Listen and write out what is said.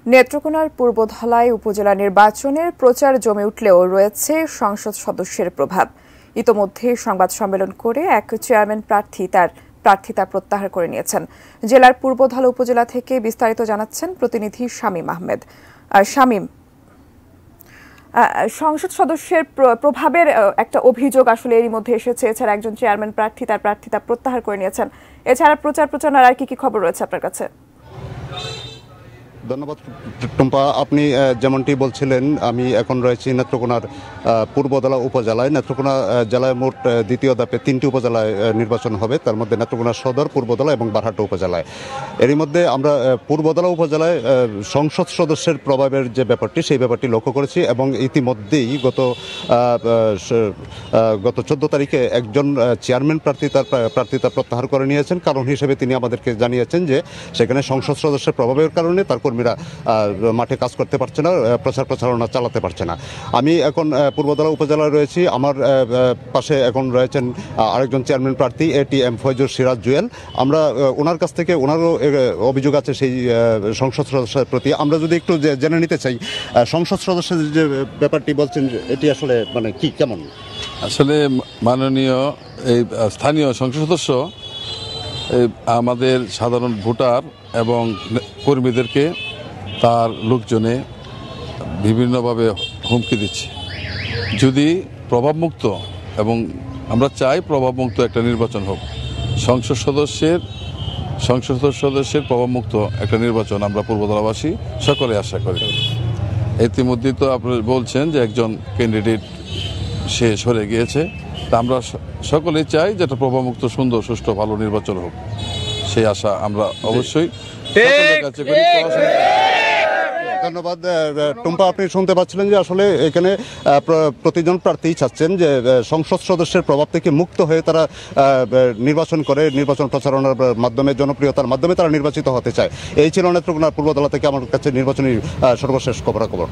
নেত্রকোনার পূর্বধলাই উপজেলা নির্বাচনের প্রচার জমে উঠলেও রয়েছে সংসদ সদস্যের প্রভাব। ইতোমধ্যে সংবাদ সম্মেলন করে এক চেয়ারম্যান প্রার্থী তার প্রার্থিতা প্রত্যাহার করে নিয়েছেন। জেলার পূর্বধলা উপজেলা থেকে বিস্তারিত জানাচ্ছেন প্রতিনিধি শামীম আহমেদ। শামীম, সংসদ সদস্যের প্রভাবের একটা অভিযোগ আসলে এরই মধ্যে এসেছে। এছাড়া একজন চেয়ারম্যান প্রার্থী তার প্রার্থিতা প্রত্যাহার করে নিয়েছেন। এছাড়া প্রচারণার আর কি খবর রয়েছে আপনার কাছে? ধন্যবাদ টুম্পা। আপনি যেমনটি বলছিলেন, আমি এখন রয়েছি নেত্রকোনার পূর্বধলা উপজেলায়। নেত্রকোনা জেলায় মোট দ্বিতীয় ধাপে 3টি উপজেলায় নির্বাচন হবে, তার মধ্যে নেত্রকোনা সদর, পূর্বধলা এবং বারহাট্টা উপজেলায়। এরই মধ্যে আমরা পূর্বধলা উপজেলায় সংসদ সদস্যের প্রভাবের যে ব্যাপারটি, সেই ব্যাপারটি লক্ষ্য করেছি এবং ইতিমধ্যেই গত 14 তারিখে একজন চেয়ারম্যান প্রার্থী তার প্রার্থিতা প্রত্যাহার করে নিয়েছেন। কারণ হিসেবে তিনি আমাদেরকে জানিয়েছেন যে সেখানে সংসদ সদস্যের প্রভাবের কারণে তার কর্মীরা মাঠে কাজ করতে পারছে না, প্রচারণা চালাতে পারছে না। আমি এখন পূর্বধলা উপজেলায় রয়েছি। আমার পাশে এখন রয়েছেন আরেকজন চেয়ারম্যান প্রার্থী ATM ফয়জুর সিরাজ জুয়েল। আমরা ওনার কাছ থেকে, ওনারও অভিযোগ আছে সেই সংসদ সদস্যের প্রতি। আমরা যদি একটু জেনে নিতে চাই, সংসদ সদস্যের যে ব্যাপারটি বলছেন, এটি আসলে মানে কি, কেমন? আসলে মাননীয় এই স্থানীয় সংসদ সদস্য আমাদের সাধারণ ভোটার এবং কর্মীদেরকে তার লোকজনে বিভিন্নভাবে হুমকি দিচ্ছে। যদি প্রভাবমুক্ত, এবং আমরা চাই প্রভাবমুক্ত একটা নির্বাচন হোক, সংসদ সদস্যের প্রভাবমুক্ত একটা নির্বাচন আমরা পূর্বধলাবাসী সকলে আশা করি। ইতিমধ্যে তো আপনি বলছেন যে একজন ক্যান্ডিডেট সে সরে গিয়েছে, তা আমরা সকলেই চাই যে একটা প্রভাবমুক্ত, সুন্দর, সুষ্ঠু, ভালো নির্বাচন হোক। সেই আশা আমরা অবশ্যই কাছে করি। ধন্যবাদ টুম্পা। আপনি শুনতে পাচ্ছিলেন যে আসলে এখানে প্রতিজন প্রার্থী চাচ্ছেন যে সংসদ সদস্যের প্রভাব থেকে মুক্ত হয়ে তারা নির্বাচন করে, নির্বাচন প্রচারণার মাধ্যমে, জনপ্রিয়তার মাধ্যমে তারা নির্বাচিত হতে চায়। এই ছিল নেত্রকোনা পূর্বধলা থেকে আমার কাছে নির্বাচনী সর্বশেষ খবরাখবর।